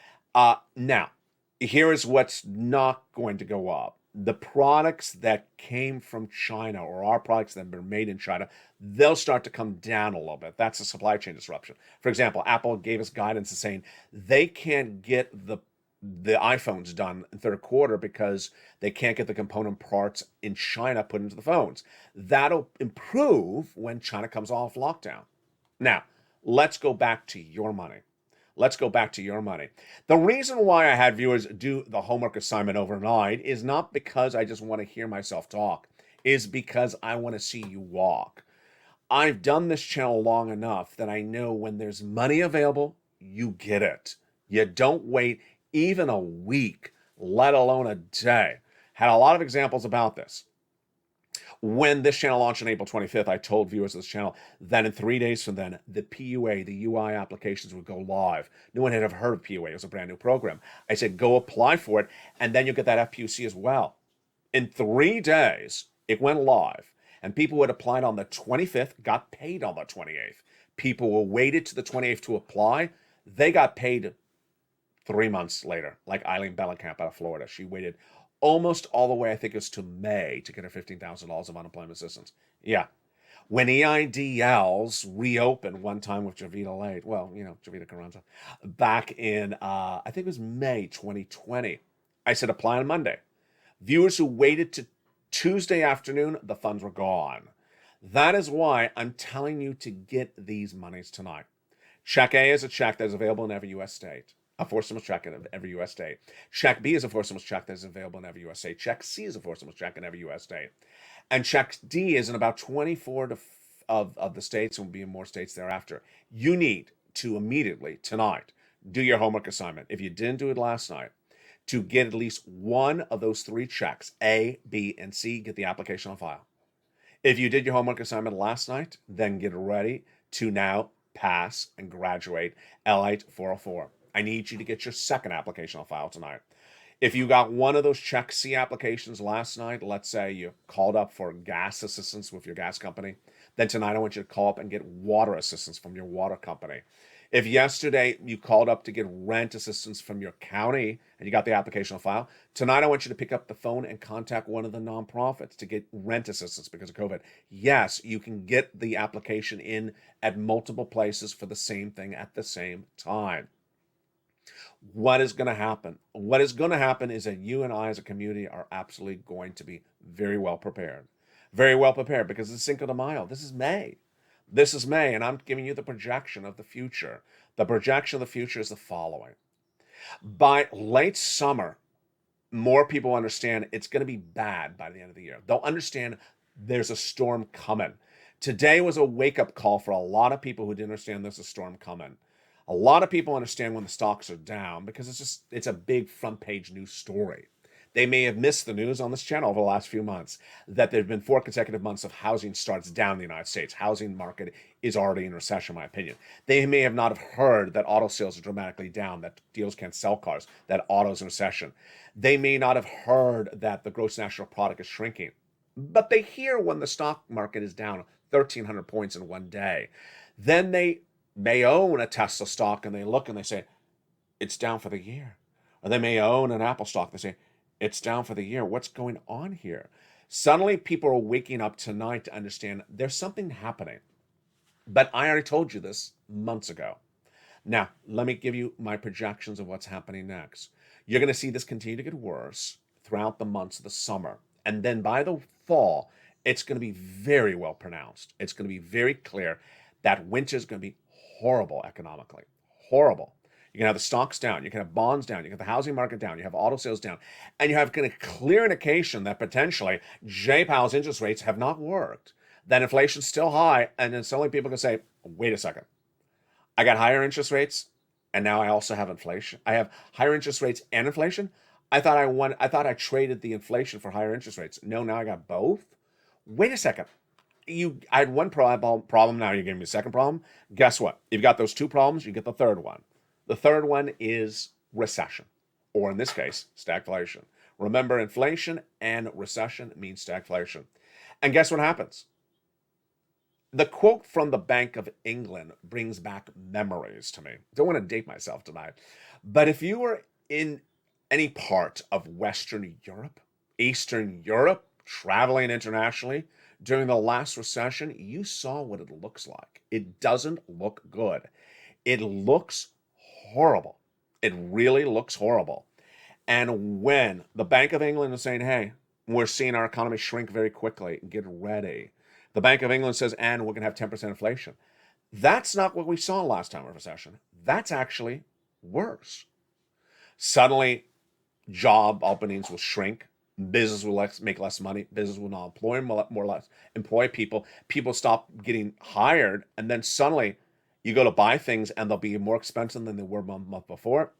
Now, here is what's not going to go up. The products that came from China or our products that are made in China, they'll start to come down a little bit. That's a supply chain disruption. For example, Apple gave us guidance saying they can't get the iPhones done in third quarter because they can't get the component parts in China put into the phones. That'll improve when China comes off lockdown. Now, let's go back to your money. Let's go back to your money. The reason why I had viewers do the homework assignment overnight is not because I just want to hear myself talk, is because I want to see you walk. I've done this channel long enough that I know when there's money available, you get it. You don't wait even a week, let alone a day. Had a lot of examples about this. When this channel launched on April 25th, I told viewers of this channel that in 3 days from then, the PUA, the UI applications would go live. No one had ever heard of PUA. It was a brand new program. I said, go apply for it, and then you'll get that FPUC as well. In 3 days, it went live, and people who had applied on the 25th got paid on the 28th. People who waited to the 28th to apply, they got paid 3 months later, like Eileen Bellenkamp out of Florida. She waited almost all the way, I think it was to May, to get her $15,000 of unemployment assistance. Yeah. When EIDLs reopened one time with Javita LALATE, well, Javita Carranza, back in, I think it was May 2020, I said apply on Monday. Viewers who waited to Tuesday afternoon, the funds were gone. That is why I'm telling you to get these monies tonight. Check A is a check that is available in every U.S. state. A four stimulus check in every U.S. state. Check B is a four stimulus check that is available in every U.S. state. Check C is a four stimulus check in every U.S. state. And check D is in about 24 of the states, and will be in more states thereafter. You need to immediately, tonight, do your homework assignment. If you didn't do it last night, to get at least one of those 3 checks, A, B, and C, get the application on file. If you did your homework assignment last night, then get ready to now pass and graduate LALATE 404. I need you to get your second application on file tonight. If you got one of those check C applications last night, let's say you called up for gas assistance with your gas company, then tonight I want you to call up and get water assistance from your water company. If yesterday you called up to get rent assistance from your county and you got the application on file, tonight I want you to pick up the phone and contact one of the nonprofits to get rent assistance because of COVID. Yes, you can get the application in at multiple places for the same thing at the same time. What is going to happen? What is going to happen is that you and I as a community are absolutely going to be very well prepared. Very well prepared because it's Cinco de Mayo. This is May. This is May, and I'm giving you the projection of the future. The projection of the future is the following. By late summer, more people understand it's going to be bad by the end of the year. They'll understand there's a storm coming. Today was a wake-up call for a lot of people who didn't understand there's a storm coming. A lot of people understand when the stocks are down because it's a big front page news story. They may have missed the news on this channel over the last few months that there have been 4 consecutive months of housing starts down in the United States. Housing market is already in recession, in my opinion. They may have not have heard that auto sales are dramatically down, that dealers can't sell cars, that auto's in recession. They may not have heard that the gross national product is shrinking. But they hear when the stock market is down 1,300 points in one day. Then they may own a Tesla stock and they look and they say, it's down for the year. Or they may own an Apple stock. They say, it's down for the year. What's going on here? Suddenly people are waking up tonight to understand there's something happening. But I already told you this months ago. Now, let me give you my projections of what's happening next. You're going to see this continue to get worse throughout the months of the summer. And then by the fall, it's going to be very well pronounced. It's going to be very clear that winter is going to be horrible economically. Horrible. You can have the stocks down. You can have bonds down. You can have the housing market down. You have auto sales down. And you have kind of clear indication that potentially Jay Powell's interest rates have not worked. That inflation's still high. And then suddenly people can say, wait a second. I got higher interest rates. And now I also have inflation. I have higher interest rates and inflation. I thought I traded the inflation for higher interest rates. No, now I got both. Wait a second. I had one problem. Now you're giving me a second problem. Guess what? You've got those 2 problems. You get the third one. The third one is recession, or in this case, stagflation. Remember, inflation and recession means stagflation. And guess what happens? The quote from the Bank of England brings back memories to me. Don't want to date myself tonight. But if you were in any part of Western Europe, Eastern Europe, traveling internationally during the last recession, you saw what it looks like. It doesn't look good. It looks horrible. It really looks horrible. And when the Bank of England is saying, hey, we're seeing our economy shrink very quickly, get ready. The Bank of England says, and we're going to have 10% inflation. That's not what we saw last time of recession. That's actually worse. Suddenly, job openings will shrink. Business will make less money. Business will not employ people. People stop getting hired, and then suddenly you go to buy things, and they'll be more expensive than they were a month before.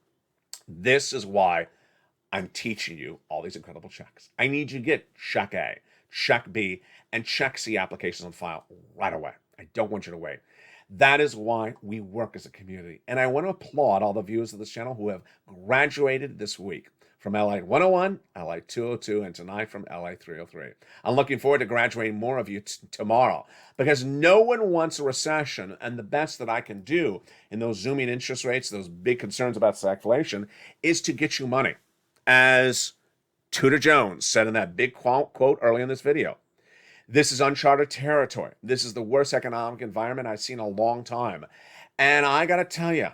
This is why I'm teaching you all these incredible checks. I need you to get check A, check B, and check C applications on file right away. I don't want you to wait. That is why we work as a community. And I want to applaud all the viewers of this channel who have graduated this week from LA 101, LA 202, and tonight from LA 303. I'm looking forward to graduating more of you tomorrow because no one wants a recession. And the best that I can do in those zooming interest rates, those big concerns about stagflation, is to get you money. As Tudor Jones said in that big quote early in this video, this is uncharted territory. This is the worst economic environment I've seen in a long time. And I got to tell you,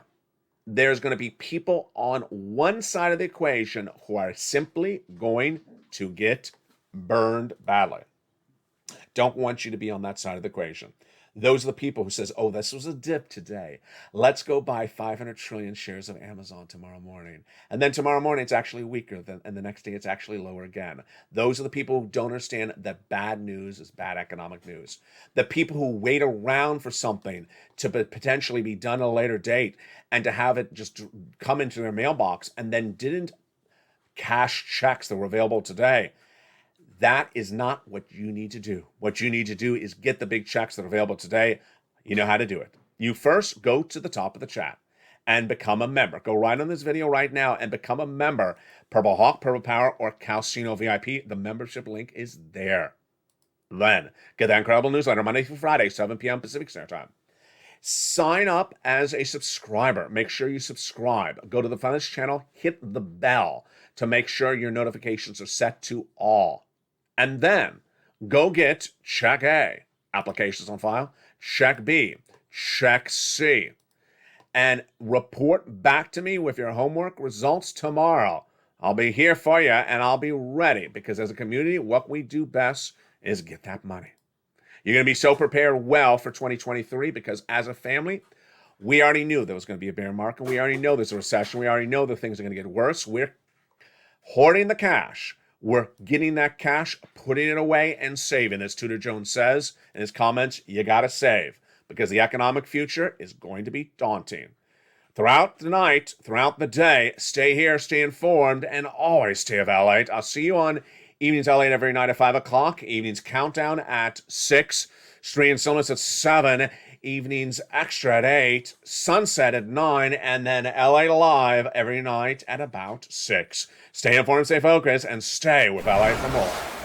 there's going to be people on one side of the equation who are simply going to get burned badly. Don't want you to be on that side of the equation. Those are the people who says, oh, this was a dip today. Let's go buy 500 trillion shares of Amazon tomorrow morning. And then tomorrow morning, it's actually weaker, and the next day, it's actually lower again. Those are the people who don't understand that bad news is bad economic news. The people who wait around for something to potentially be done at a later date and to have it just come into their mailbox and then didn't cash checks that were available today. That is not what you need to do. What you need to do is get the big checks that are available today. You know how to do it. You first go to the top of the chat and become a member. Go right on this video right now and become a member. Purple Hawk, Purple Power, or Calcino VIP. The membership link is there. Then get that incredible newsletter Monday through Friday, 7 p.m. Pacific Standard Time. Sign up as a subscriber. Make sure you subscribe. Go to the front of this channel, hit the bell to make sure your notifications are set to all. And then go get check A, applications on file, check B, check C, and report back to me with your homework results tomorrow. I'll be here for you and I'll be ready because as a community, what we do best is get that money. You're going to be so prepared well for 2023 because as a family, we already knew there was going to be a bear market. We already know there's a recession. We already know that things are going to get worse. We're hoarding the cash. We're getting that cash, putting it away, and saving. As Tudor Jones says in his comments, you got to save because the economic future is going to be daunting. Throughout the night, throughout the day, stay here, stay informed, and always stay of LALATE. I'll see you on Evenings LALATE every night at 5 o'clock, Evenings Countdown at 6, Sri and Stillness at 7, Evenings Extra at 8, Sunset at 9, and then LA Live every night at about 6. Stay informed, stay focused, and stay with LA for more.